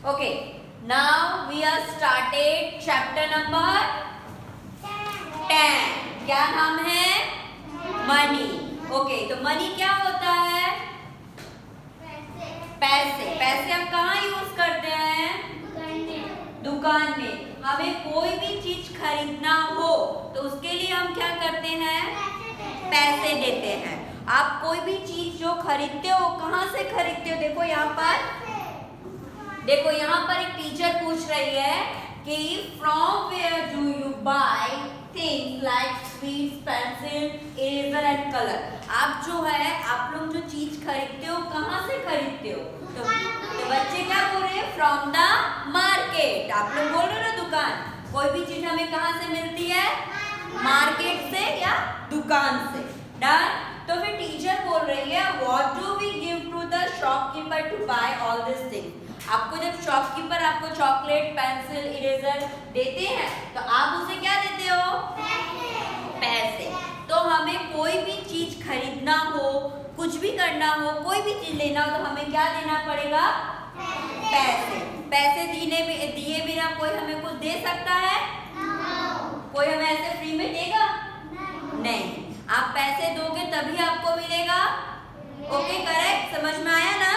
Okay, now we are started chapter number 10. क्या नाम है? मनी. ओके, तो मनी क्या होता है? पैसे. पैसे हम कहाँ यूज करते हैं? दुकान में. हमें कोई भी चीज खरीदना हो तो उसके लिए हम क्या करते हैं? पैसे देते हैं. आप कोई भी चीज जो खरीदते हो कहाँ से खरीदते हो? देखो यहाँ पर एक टीचर पूछ रही है कि from where do you buy things like sweets, pencil, eraser and colour. आप जो है आप लोग जो चीज खरीदते हो कहाँ से खरीदते हो? तो बच्चे क्या बोल रहे हैं? From the market. आप लोग बोल रहे हो ना दुकान. कोई भी चीज हमें कहाँ से मिलती है? मार्केट से या दुकान से. डन. तो फिर टीचर बोल रही है what do we give to the shopkeeper to buy all this things. आपको जब शॉपकीपर आपको चॉकलेट, पेंसिल, इरेजर देते हैं तो आप उसे क्या देते हो? पैसे. तो हमें कोई भी चीज खरीदना हो, कुछ भी करना हो, कोई भी चीज लेना हो तो हमें क्या देना पड़ेगा? पैसे. पैसे दिए बिना कोई हमें कुछ दे सकता है? कोई हमें ऐसे फ्री में देगा? नहीं. आप पैसे दोगे तभी आपको मिलेगा. Okay, correct. समझ में आया ना?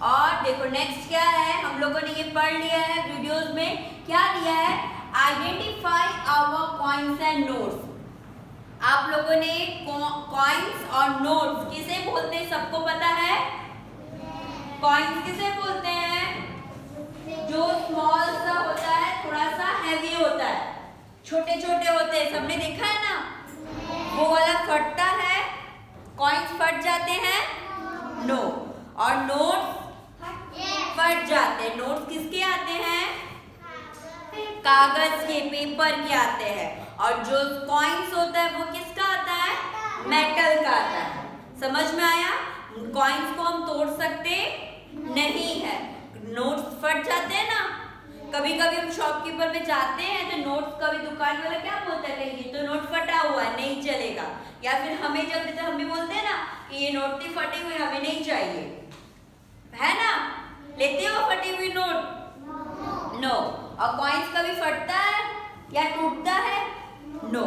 और देखो नेक्स्ट क्या है, हम लोगों ने ये पढ़ लिया है वीडियोस में. क्या दिया है? Identify our coins and notes. आप लोगों ने कॉइन्स और नोट्स किसे बोलते हैं? सबको पता है. कॉइन्स किसे बोलते हैं? जो स्मॉल सा होता है, थोड़ा सा हैवी होता है, छोटे छोटे होते हैं. सबने देखा है ना? वो वाला फटता है. कॉइन्स फट जाते हैं? नो. और नोट्स फट जाते हैं. नोट्स किसके आते हैं? कागज के, पेपर के आते हैं. और जो कॉइन्स होता है वो किसका आता है? मेटल का आता है. समझ में आया? कॉइन्स को हम तोड़ सकते नहीं है. नोट्स फट जाते हैं ना. कभी कभी हम शॉपकीपर में जाते हैं तो नोट्स, कभी दुकान वाला क्या बोलता है, ये तो नोट फटा हुआ है, नहीं चलेगा. या फिर हमें जब देते हम भी बोलते हैं ना कि ये नोट थी फटी हुई, हमें नहीं चाहिए, है ना? लेते हो फटी हुई नोट? नो. और कॉइन्स कभी फटता है या टूटता है? नो.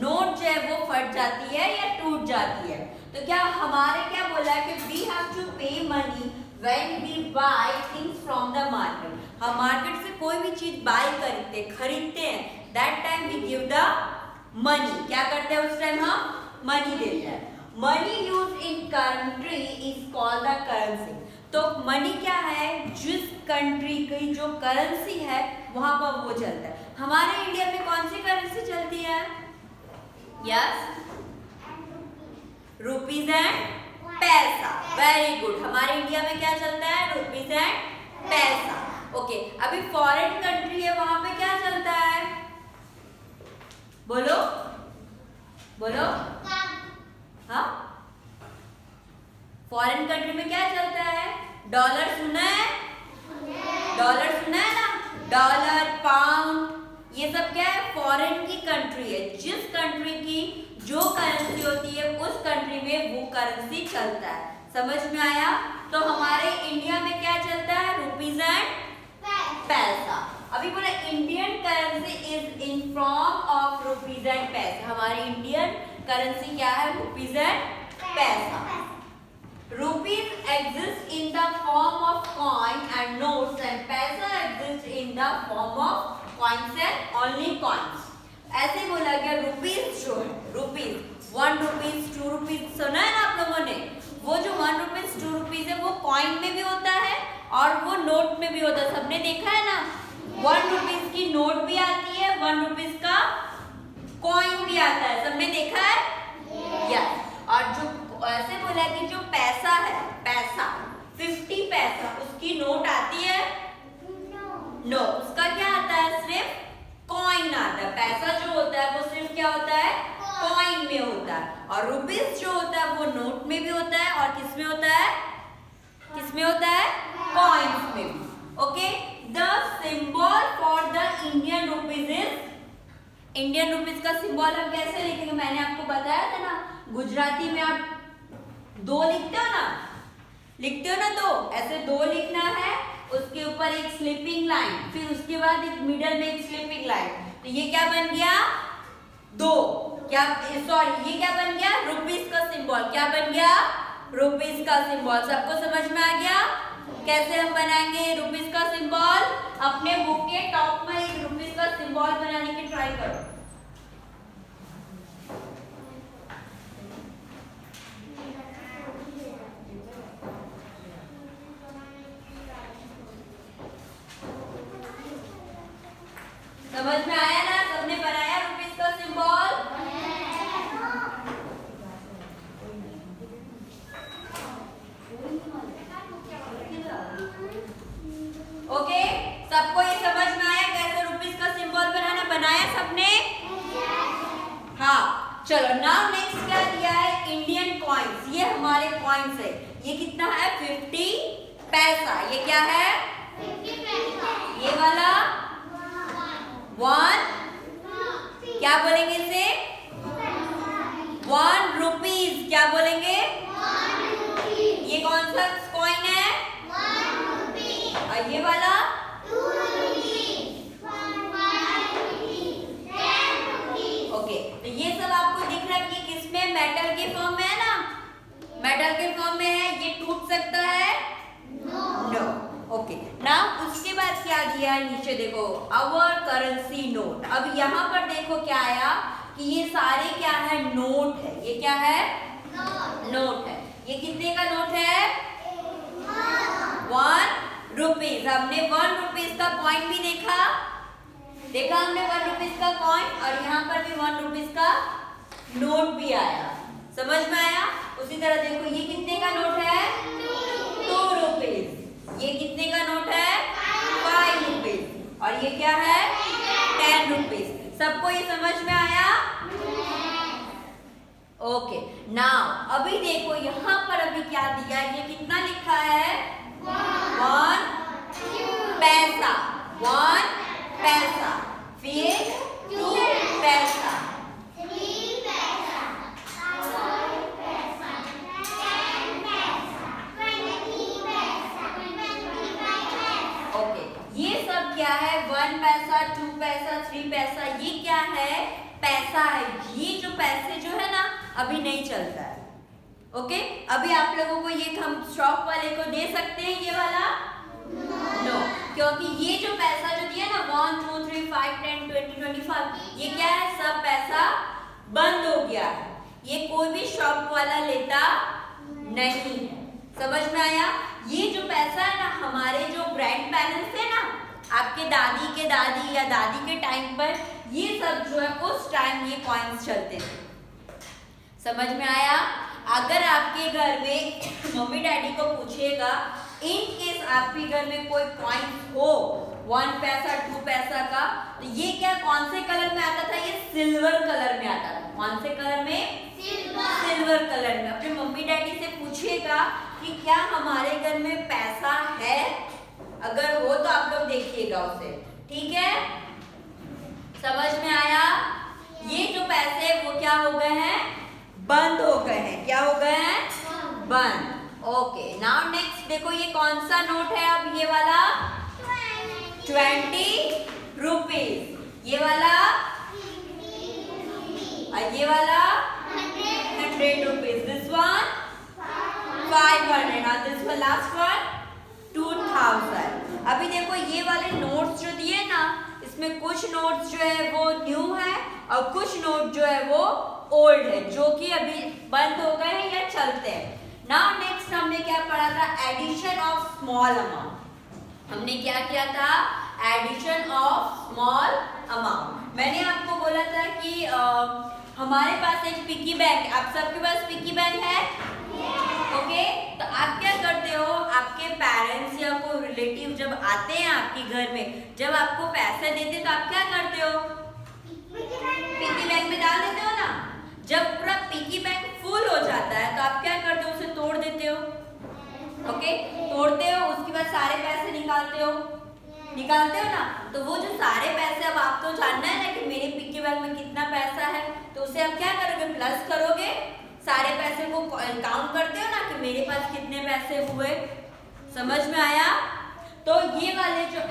नोट जो है वो फट जाती है या टूट जाती है. तो क्या हमारे क्या बोला है कि we have to pay money when we buy things from the market. हम मार्केट से कोई भी चीज बाय खरीदते हैं, that time we give the money. क्या करते हैं उस टाइम? हम मनी देते हैं. Money use in country is called the currency. तो मनी क्या है? जिस कंट्री की जो करेंसी है वहां पर वो चलता है. हमारे इंडिया में कौन सी करेंसी चलती है? यस, रुपीज एंड पैसा. Very good. हमारे इंडिया में क्या चलता है? रुपीज एंड पैसा. ओके. अभी फॉरेन कंट्री है, वहां पे क्या चलता है? बोलो बोलो. हाँ, फॉरेन कंट्री में क्या चलता है? डॉलर सुना है? डॉलर सुना है ना? डॉलर, पाउंड, ये सब क्या है? फॉरेन की कंट्री है. जिस कंट्री की जो करेंसी होती है उस कंट्री में वो करेंसी चलता है. समझ में आया? तो हमारे इंडिया में क्या चलता है? रुपीज एंड पैसा. अभी बोला Indian currency is in form of rupees and पैसा. हमारी इंडियन करेंसी क्या है? रुपीज एंड पैसा. Rupees exist in the form of coin and notes and paisa exists in the form of coins and only coins. ऐसे बोला गया rupees जो है, रुपीज 1 रुपीज 2 रुपीज सुना है ना आप लोगों ने? वो जो 1 रुपीज 2 रुपीज है वो कॉइन में भी होता है और वो नोट में भी होता है. सबने देखा है ना? 1 रुपीज की नोट भी आती है, 1 रुपीज का कॉइन भी आता है. सबने देखा है? यस. और जो ऐसे बोला कि जो पैसा है, पैसा 50 पैसा, उसकी नोट आती है? नो. उसका क्या आता है? सिर्फ कॉइन आता है. पैसा जो होता है वो सिर्फ क्या होता है? कॉइन में होता है. और रुपीस जो होता है वो नोट में भी होता है और किस में होता है? किस में होता है? कॉइन्स में भी. Okay. The symbol for the Indian rupees is, Indian rupees का सिंबल हम कैसे लिखेंगे? मैंने आपको बताया था ना, गुजराती में आप 2 लिखते हो ना? दो. ऐसे 2 लिखना है, उसके ऊपर एक स्लिपिंग लाइन, फिर उसके बाद एक मिडल में एक स्लिपिंग लाइन, तो ये क्या बन गया 2, क्या सॉरी ये क्या बन गया रुपीस का सिंबल, क्या बन गया रुपीस का सिंबल। सबको समझ में आ गया कैसे हम बनाएंगे रुपीस का सिंबल? अपने बुक के टॉप में एक रुपीस का सिंबल बनाने की ट्राई करो। समझ में आया ना? सबने बनाया रुपीस का सिंबल? ओके, सबको ये समझ में आया कैसे रुपीस का सिंबल बनाया सबने? हाँ, चलो नाउ नेक्स्ट क्या दिया है इंडियन कॉइन्स। ये हमारे कॉइन्स है, ये कितना है 50 पैसा। ये क्या है 50 पैसा। ये वाला 1, क्या बोलेंगे इसे 1 रुपीज, क्या बोलेंगे 1 रुपीस। ये कौन सा कॉइन है 1 रुपीस। और ये वाला 2 रुपीस, 5 रुपीस, 10 रुपीस। ओके, तो ये सब आपको दिख रहा है कि किसमें मेटल के फॉर्म में है ना, मेटल के फॉर्म में है, ये टूट सकता है नो। ओके, ना उसके बाद क्या दिया है नीचे देखो आवर करेंसी नोट। अब यहाँ पर देखो क्या आया कि ये सारे क्या है नोट है, ये क्या है नोट है। ये कितने का नोट है 1 रुपीज। हमने 1 रुपीज का कॉइन भी देखा हमने 1 रुपीज का कॉइन, और यहाँ पर भी 1 रुपीज का नोट भी आया। समझ में आया? उसी तरह देखो ये कितने का नोट है 2 रुपीज। ये कितने का नोट है 5 रुपीज, और ये क्या है 10 रुपीज। सबको ये समझ में आया? ओके, नाउ अभी देखो यहाँ पर अभी क्या दिया है, ये कितना लिखा है 1 पैसा, 1 पैसा, फिर 2 पैसा, 3 पैसा, 4 पैसा, 10 पैसा, 20 पैसा, 25 पैसा। ओके, ये सब क्या है 1 पैसा, 2 पैसा, 3 पैसा, ये क्या है पैसा है। ये जो पैसे जो है ना अभी नहीं चलता है। ओके, अभी आप लोगों को ये हम शॉप वाले को दे सकते हैं ये वाला नो, क्योंकि ये जो पैसा जो दिया ना 1 2 3 5 10 20 25, ये क्या है सब पैसा बंद हो गया है, ये कोई भी शॉप वाला लेता नहीं है। समझ में आया? ये जो पैसा है ना हमारे जो ग्रैंड पेरेंट्स है ना, आपके दादी के दादी या दादी के टाइम पर ये सब जो है उस टाइम ये कॉइन्स चलते थे। समझ में आया? अगर आपके घर में मम्मी डैडी को पूछेगा इन केस आपके घर में कोई कॉइन्स हो 1 पैसा 2 पैसा का, तो ये क्या कौन से कलर में आता था? ये सिल्वर कलर में आता था। कौन से कलर में? सिल्वर कलर में। अपने मम्मी डैडी से पूछिएगा कि क्या हमारे घर में पैसा है, अगर हो तो आप लोग देखिएगा उसे। ठीक है, समझ में आया? ये जो पैसे वो क्या हो गए हैं बंद हो गए हैं। क्या हो गए हैं बंद। ओके, नाउ नेक्स्ट देखो ये कौन सा नोट है अब? ये वाला 20 रुपीज, ये वाला और ये वाला 100 रुपीज। दिस वन 500 और दिस वन लास्ट वन 2000। अभी देखो ये वाले नोट्स जो दिए ना, इसमें कुछ नोट्स जो है वो न्यू है और कुछ नोट जो है वो ओल्ड है, जो कि अभी बंद हो गए हैं या चलते हैं। नाउ नेक्स्ट हमने क्या पढ़ा था? Addition of small amount. हमने क्या किया था? Addition of small amount. मैंने आपको बोला था कि हमारे पास एक पिगी बैंक, आप सबके पास पिगी बैंक है? ओके, तो आप क्या करते हो, आपके पेरेंट्स या कोई रिलेटिव जब आते हैं आपके घर में, जब आपको पैसे देते तो आप क्या करते हो? पिगी बैंक में डाल देते हो ना। जब पूरा पिगी बैंक फुल हो जाता है तो आप क्या करते हो? उसे तोड़ देते हो। ओके, तोड़ते हो, उसके बाद सारे पैसे निकालते हो ना। तो वो जो सारे पैसे, अब आपको जानना है ना कि मेरे पिगी बैंक में कितना पैसा है, तो उसे आप क्या करोगे? प्लस करोगे, सारे पैसे को काउंट करते हो ना कि मेरे पास कितने पैसे हुए। समझ में आया? तो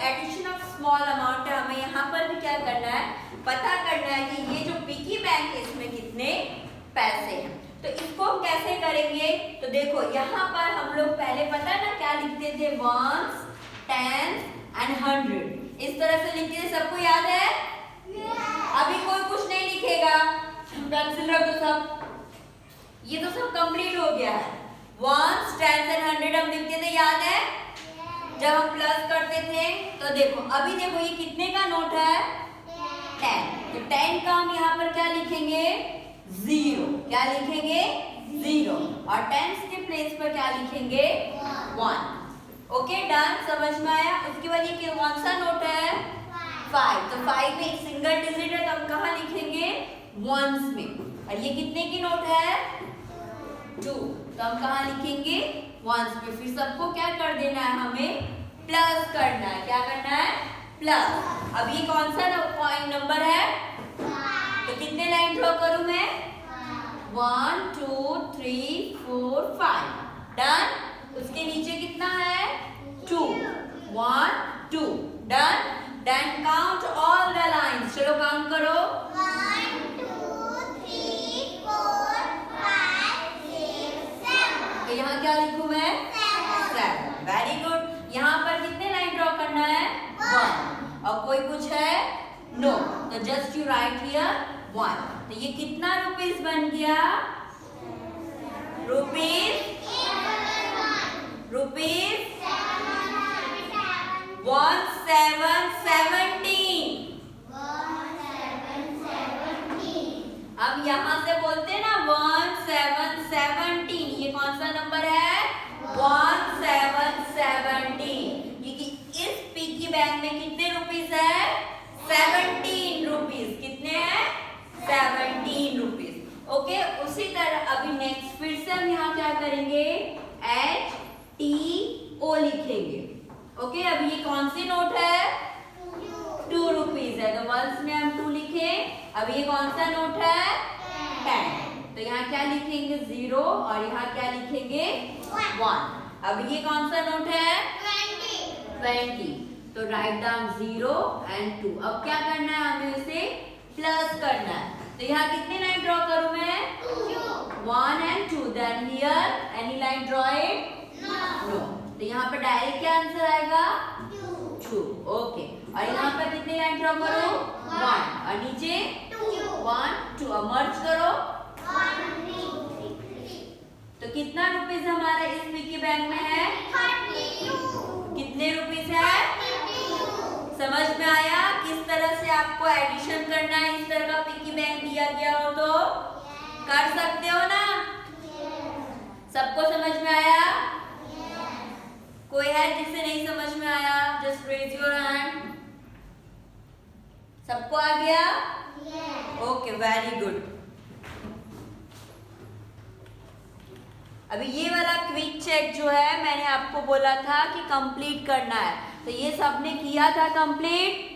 एडिशन ऑफ स्मॉल अमाउंट है, हमें यहाँ पर भी क्या करना है, पता करना है कि ये जो पिगी बैंक है इसमें कितने पैसे हैं। तो इसको हम कैसे करेंगे, तो देखो यहाँ पर हम लोग पहले पता है ना क्या लिखते थे, वंस, टेंस एंड 100 इस तरह से लिखते थे, सबको याद है? अभी कोई कुछ नहीं लिखेगा, पेंसिल रख दो सब, ये तो सब कंप्लीट हो गया है। वंस, टेंस एंड 100 हम लिखते थे, याद है जब हम प्लस करते थे। तो देखो अभी देखो ये कितने का नोट है, 10, तो 10 का हम यहाँ पर क्या लिखेंगे, 0, क्या लिखेंगे 0, और टेंस के प्लेस पर क्या लिखेंगे 1। ओके डन, समझ में आया। उसके बाद ये कौन सा नोट है, 5, तो 5 में एक सिंगल डिजिट है तो हम कहाँ लिखेंगे, वंस में। और ये कितने की नोट है, 2, तो हम कहाँ लिखेंगे, वंस में। फिर सबको क्या कर देना है, हमें प्लस करना है, क्या करना है, प्लस। अब ये कौन सा पॉइंट नंबर है, तो कितने लाइन ड्रॉ करूं मैं, 1 2 3 4 5, डन। उसके नीचे कितना है, 2, 1 2, done. Then count all the lines, चलो काउंट करो, 1 2 3 4 5 6 7, तो यहाँ क्या लिखूं मैं, 7, वेरी गुड। यहाँ पर कितने लाइन ड्रॉ करना है, 1, और कोई कुछ है, नो, तो जस्ट यू राइट हियर 1। तो ये कितना रुपीस बन गया, रुपीस 1717। अब यहाँ से बोलते हैं ना 1717, ये कौन सा नंबर है, 1717। ये इस पिगी बैंक में कितने रुपीस है, 17 रुपीस, कितने हैं, 17 रुपीस। ओके, उसी तरह अभी नेक्स्ट फिर से हम यहाँ क्या करेंगे, HTO लिखेंगे। ओके, अभी ये कौन सी नोट है, 2 रुपीस है, तो वंस में हम 2 लिखे। अभी ये कौन सा नोट है, 10, तो यहाँ क्या लिखेंगे 0, और यहाँ क्या लिखेंगे 1। अभी ये कौन सा नोट है, 20, तो राइट डाउन 0 एंड 2। अब क्या करना है, हमें इसे प्लस करना है। तो यहाँ कितने लाइन ड्रॉ करूं मैं, 1 and 2, then here any line draw it, no, तो यहाँ पर डायरेक्ट क्या आंसर आएगा, 2। ओके, और यहाँ पर कितने लाइन ड्रॉ करो, 1, और नीचे 1 2, और मर्ज करो, 1 3 3, तो कितना रुपीस हमारा इस पिगी बैंक में है, 32, कितने रुपीस है, समझ में आया किस तरह से आपको एडिशन करना है। इस तरह का पिगी बैंक दिया गया हो तो कर सकते हो ना, सबको समझ में आया, कोई है जिसे नहीं समझ में आया, जस्ट रेज योर हैंड। सबको आ गया, ओके वेरी गुड। अभी ये वाला क्विक चेक जो है मैंने आपको बोला था कि कंप्लीट करना है, तो ये सबने किया था कंप्लीट,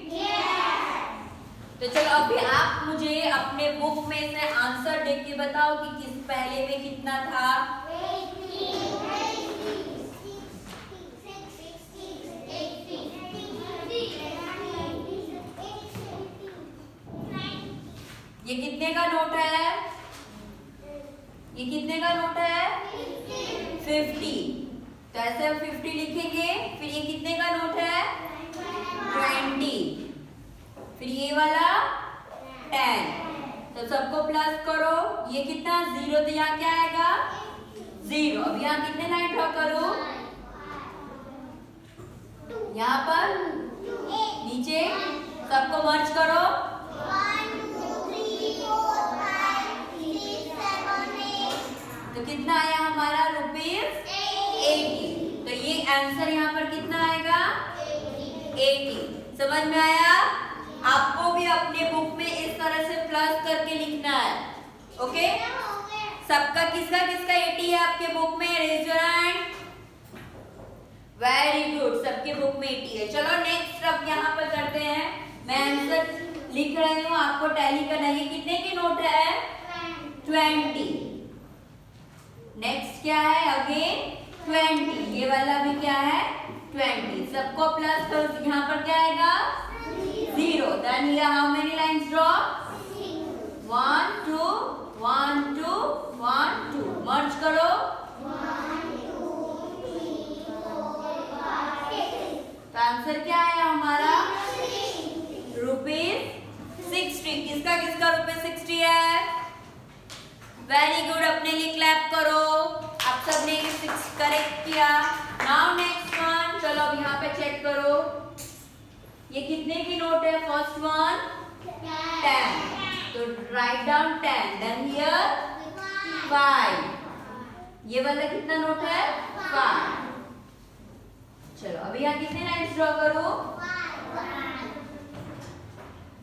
तो चलो अभी आप मुझे अपने बुक में से आंसर देख के बताओ कि किस पहले में कितना था। ये कितने का नोट है, ये कितने का नोट है, 50, तो ऐसे हम 50 लिखेंगे। फिर ये कितने का नोट है, 20, फिर ये वाला 10, तो सबको प्लस करो, ये कितना 0, तो यहाँ क्या आएगा 0। अब यहाँ कितने लाइन ड्रॉ करो, यहाँ पर नीचे सबको मर्ज करो, 1 2 3 4 5 6 7 8, तो कितना आया हमारा रुपीस 80। तो ये आंसर यहाँ पर कितना आएगा 80। समझ में आया, आपको भी अपने बुक में इस तरह से प्लस करके लिखना है। ओके, सबका किसका किसका 80 है आपके बुक में, raise your hand, very good, सबके बुक में 80 है। चलो नेक्स्ट अब यहाँ पर करते हैं, मैं आंसर लिख रही हूँ, आपको टैली करना है। ये कितने की नोट है, 20, नेक्स्ट क्या है अगेन 20, ये वाला भी क्या है 20। सबको प्लस करो, यहाँ पर क्या आएगा 0. Then here how many lines draw 1 2 1 2 1 2. Merge करो. तो आंसर क्या आया हमारा ₹60. किसका किसका ₹60 है? Very good. अपने लिए क्लैप करो. आप सबने 6 करेक्ट किया. Now next one. चलो अब यहाँ पे चेक करो. ये कितने की नोट है? First one 10. तो राइट डाउन 10. Then here 5. ये वाला कितना नोट है? 5. चलो अभी यहाँ कितने लाइन्स ड्रॉ करो?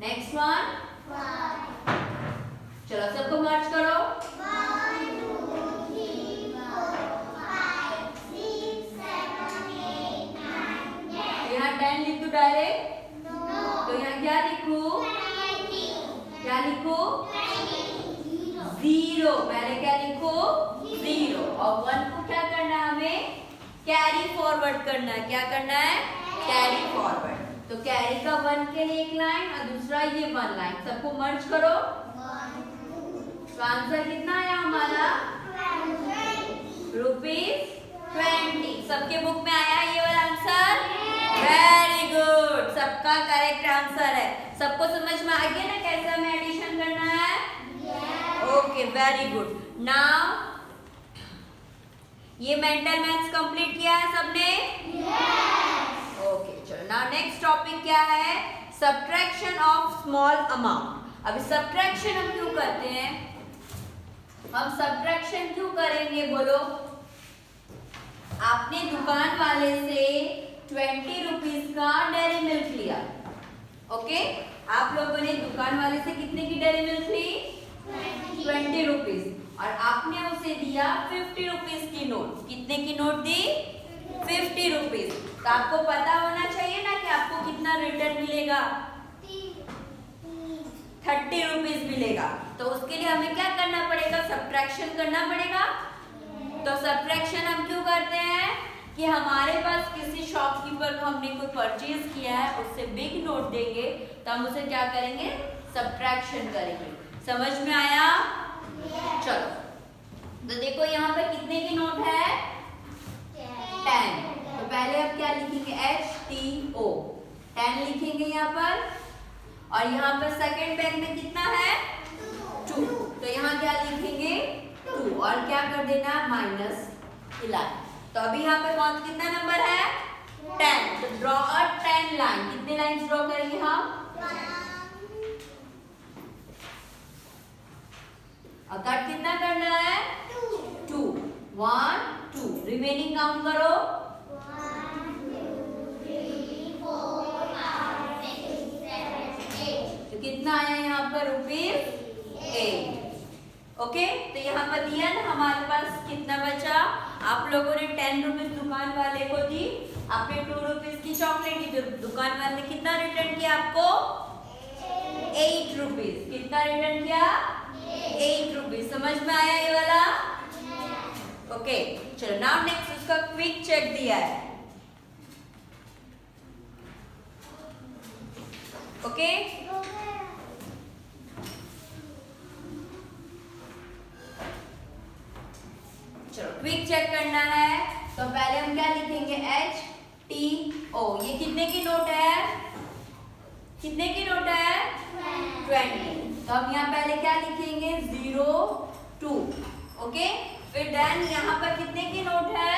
Next one. चलो सबको मर्ज करो. 1 2 3 4 5 6 7 8 9 10. यहाँ 10 लिख दो डायरेक्ट. तो यहाँ क्या लिखूं? क्या लिखूं? 0. पहले क्या लिखो? 0. और 1 को क्या करना है हमें? कैरी फॉरवर्ड करना है. क्या करना है? Carry forward. तो कैरी का 1 के लिए एक लाइन और दूसरा ये 1 लाइन. सबको मर्ज करो. तो आंसर कितना आया हमारा? ₹20. सबके बुक में आया है ये वाला आंसर? Very good. सबका करेक्ट आंसर है. सबको समझ में आ गया ना कैसे हमें एडिशन करना है? Okay very good. नाउ ये मेंटल मैथ्स कंप्लीट किया है सबने? ओके चलो. नाउ नेक्स्ट टॉपिक क्या है? Subtraction of small amount. अभी सब्ट्रैक्शन हम क्यों करते हैं? हम सब्ट्रैक्शन क्यों करेंगे बोलो? आपने दुकान वाले से 20 रुपीज का डेयरी मिल्क लिया. ओके आप लोगों ने दुकान वाले से कितने की डेयरी मिल्क ली? 20 रुपीज. और आपने उसे दिया 50 रुपीज की नोट. कितने की नोट दी? 50 रुपीज. तो आपको पता होना चाहिए ना कि आपको कितना रिटर्न मिलेगा? 30 रुपीज मिलेगा. तो उसके लिए हमें क्या करना पड़ेगा? सब्ट्रैक्शन करना पड़ेगा. तो सब्ट्रैक्शन हम क्यों करते हैं? कि हमारे पास किसी शॉपकीपर को हमने कोई परचेज किया है, उससे बिग नोट देंगे तो हम उसे क्या करेंगे? सब्ट्रैक्शन करेंगे. समझ में आया? चलो तो देखो यहाँ पे कितने की नोट है? 10. तो पहले अब क्या लिखेंगे? HTO 10 लिखेंगे यहाँ पर. और यहाँ पर सेकंड बैग में कितना है? 2. तो यहाँ क्या लिखेंगे? 2. और क्या कर देना? -11. तो अभी यहाँ पे कौन कितना नंबर है? 10. तो ड्रॉ अ 10 लाइन. कितने लाइन ड्रॉ करेंगे हम? कट कितना करना है? 2. 1 2. रिमेनिंग काउंट करो. 1 2 3 4 5 6 7 8. तो कितना आया यहाँ पर? ₹8. ओके तो यहाँ पर दिया ना हमारे पास कितना बचा? आप लोगों ने 10 रुपीज दुकान वाले को दी. आपने 2 रुपीज की चॉकलेट दी. तो दुकान वाले ने कितना रिटर्न किया आपको? 8 रुपीज. कितना रिटर्न किया? 8 रुपीज. समझ में आया ये वाला? ओके चलो. नाउ नेक्स्ट उसका क्विक चेक दिया है. ओके चलो क्विक चेक करना है. तो पहले हम क्या लिखेंगे? HTO. ये कितने की नोट है? कितने की नोट है? 20. तो हम यहाँ पहले क्या लिखेंगे? 0 2. ओके फिर देन यहाँ पर कितने की नोट है?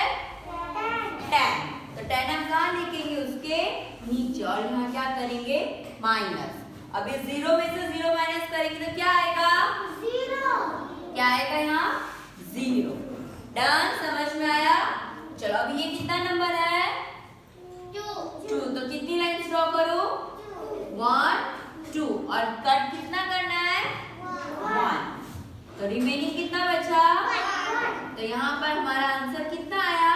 10. तो 10 हम कहाँ लिखेंगे? उसके नीचे. और यहाँ क्या करेंगे? माइनस. अभी 0 में से 0 माइनस करेंगे तो क्या आएगा? 0. क्या आएगा यहाँ? 0. डन. समझ में आया? चलो अभी ये कितना नंबर है? 2. तो कितनी लाइन्स ड्रॉ करो? 1 2. और कट कितना करना है? 1. तो रिमेनिंग कितना बचा? तो यहाँ पर हमारा आंसर कितना आया?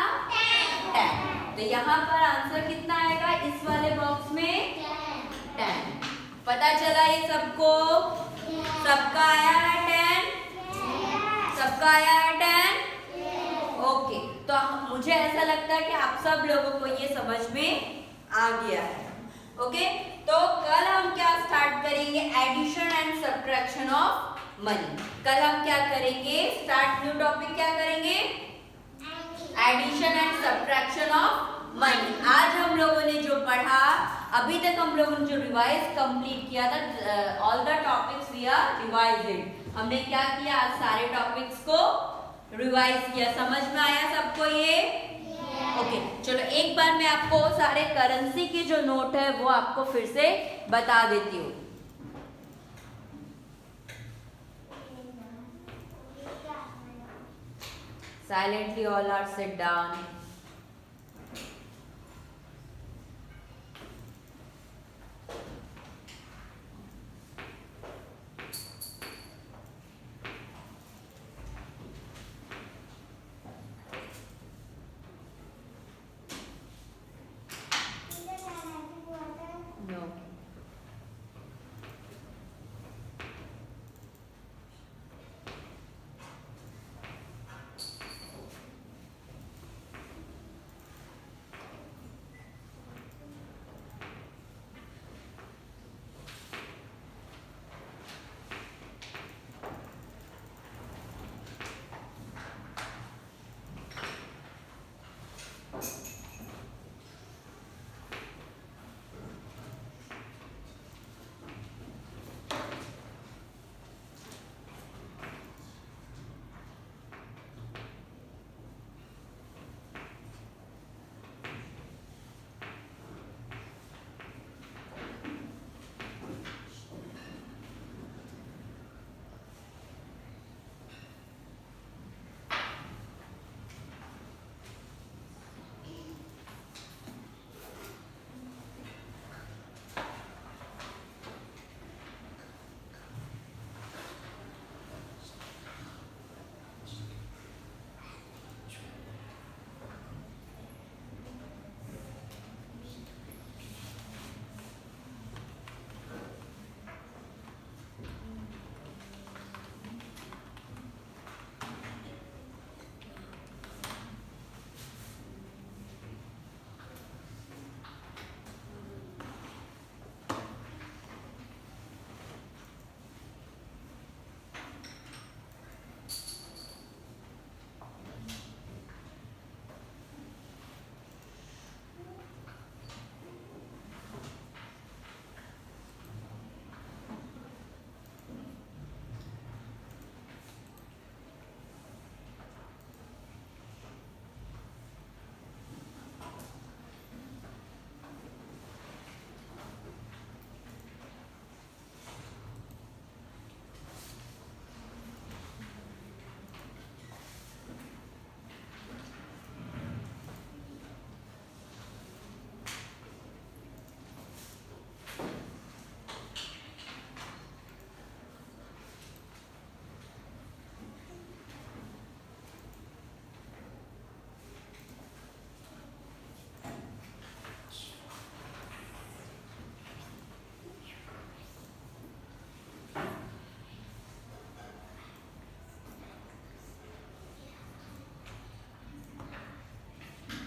10. तो यहाँ पर आंसर कितना आएगा इस वाले बॉक्स में? 10. पता चला ये सबको? सबका आया है 10? सबका आया है 10? ओके तो मुझे ऐसा लगता है कि आप सब लोगों को ये समझ में आ गया है। ओके, तो कल हम क्या स्टार्ट करेंगे, addition and subtraction of money. कल हम क्या करेंगे, स्टार्ट न्यू टॉपिक क्या करेंगे, addition and subtraction of money. आज हम लोगों ने जो पढ़ा, अभी तक हम लोगों ने जो रिवाइज कंप्लीट किया था, all the topics we are revised. हमने क्या किया, आज सारे टॉपिक्स को रिवाइज किया। समझ में आया सबको ये? ओके, चलो एक बार मैं आपको सारे करेंसी के जो नोट है वो आपको फिर से बता देती हूँ। Silently all are sit down. No.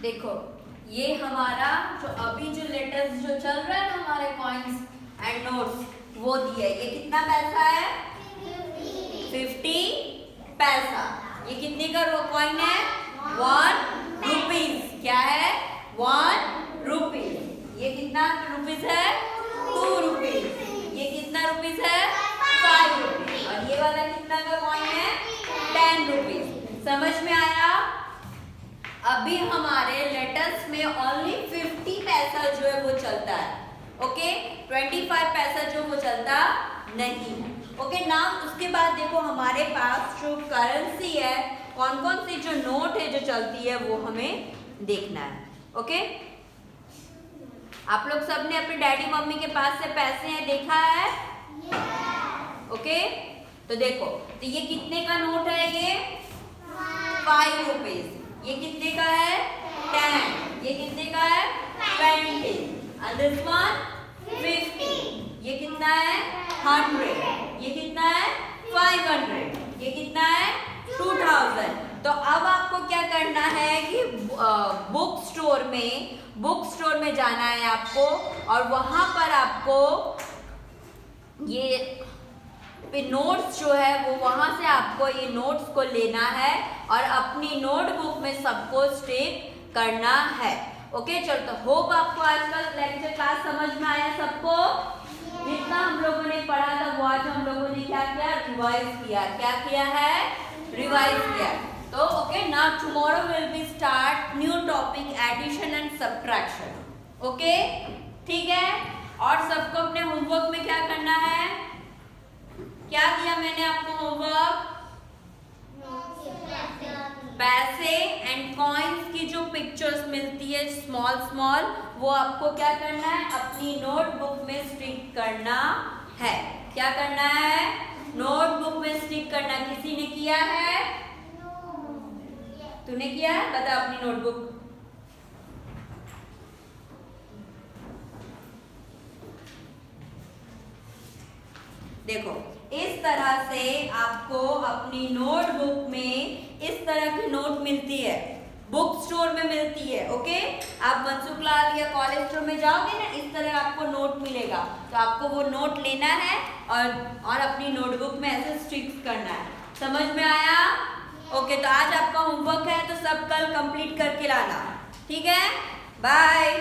देखो, ये हमारा जो अभी जो लेटेस्ट जो चल रहा है ना हमारे कॉइन्स एंड नोट्स, वो दिया है। ये कितना पैसा है, 50 पैसा। ये कितने का कॉइन है, 1 रुपीज। क्या है, 1 रुपीज। ये कितना रुपीज है, 2 रुपीज। ये कितना रुपीज है, 5 रुपीज। और ये वाला कितना का कॉइन है, 10 रुपीज। समझ में आया? अभी हमारे लेटेस्ट में ओनली 50 पैसा जो है वो चलता है। ओके, 25 पैसा जो वो चलता नहीं है। ओके ना, उसके बाद देखो हमारे पास जो करेंसी है, कौन कौन सी जो नोट है जो चलती है वो हमें देखना है। ओके, आप लोग सब ने अपने डैडी मम्मी के पास से पैसे हैं, देखा है? ओके, तो देखो, तो ये कितने का नोट है, ये 5 रुपीज। ये कितने का है, 10। ये कितने का है, 20। and this one 50। ये कितना है, 100। ये कितना है, 500। ये कितना है, 2000। तो अब आपको क्या करना है कि बुक स्टोर में बुक स्टोर में जाना है आपको और वहां पर आपको ये नोट्स जो है वो वहां से आपको ये नोट्स को लेना है और अपनी नोटबुक में सबको स्टिक करना है। ओके, चलो तो होप आपको आज का लेक्चर क्लास समझ में आया सबको। जितना हम लोगों ने पढ़ा था वो आज हम लोगों ने क्या किया, रिवाइज किया। क्या किया है, रिवाइज किया। तो okay, now tomorrow will be start new topic addition and subtraction. Okay, ठीक है। और सबको अपने होमवर्क में क्या करना है, क्या दिया मैंने आपको होमवर्क, पैसे एंड कॉइन्स की जो पिक्चर्स मिलती है स्मॉल स्मॉल, वो आपको क्या करना है, अपनी नोटबुक में स्टिक करना है। क्या करना है, नोटबुक में स्टिक करना। किसी ने किया है, तूने किया है, बता अपनी नोटबुक। देखो इस तरह से आपको अपनी नोटबुक में इस तरह की नोट मिलती है, बुक स्टोर में मिलती है। ओके, आप मनसुखलाल या कॉलेज स्टोर में जाओगे ना, इस तरह आपको नोट मिलेगा। तो आपको वो नोट लेना है और अपनी नोटबुक में ऐसे स्टिक करना है। समझ में आया? ओके, तो आज आपका होमवर्क है तो सब कल कंप्लीट करके लाना। ठीक है, बाय।